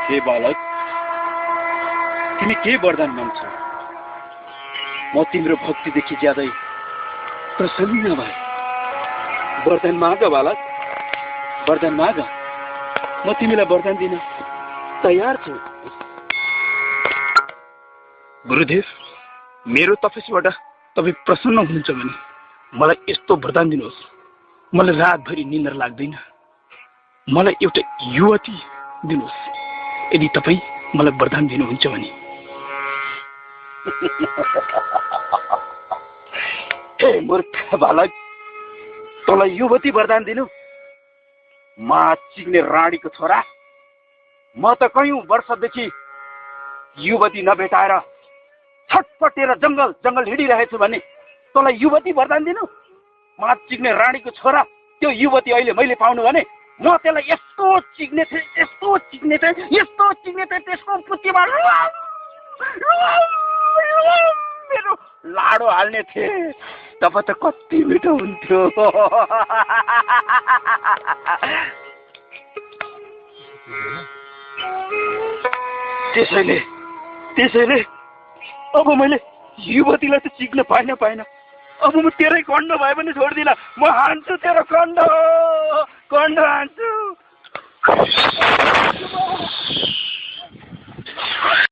हे बालक, तिमी के वरदान माग्छौ? म तिम्रो भक्तिदेखि ज्यादै प्रसन्न भए। वरदान माग बालक, वरदान माग। म तिमीलाई वरदान दिन तयार छु। गुरुदेव, मेरो तपस्याबाट तपाईँ प्रसन्न हुनुहुन्छ भने मलाई यस्तो वरदान दिनुहोस्। मलाई रातभरि निन्द्रा लाग्दैन। मलाई एउटा युवती दिनुहोस् यदि तपाईँ मलाई वरदान दिनुहुन्छ भने। हे मूर्ख बालक, तँलाई युवती वरदान दिनु? मा चिग्ने रानीको छोरा। म त कयौं वर्षदेखि युवती नभेटाएर छटपटेर जंगल जंगल हिँडिरहेछु भने तँलाई युवती वरदान दिनु? मा चिग्ने रानीको छोरा, त्यो युवती अहिले मैले पाउनु भने म त्यसलाई यस्तो चिग्ने थिएँ, यस्तो चिग्ने थिएँ, यस्तो चिग्ने थिएँ, त्यसको पुच्चीमा मेरो लाडो हाल्ने थिएँ। तब त कति मिठो हुन्थ्यो। त्यसैले अब मैले युवतीलाई त चिक्न पाइन। अब म तेरै कण्ड भए पनि छोड्दिन। म हान्छु तेरो कण्ड हान्छु।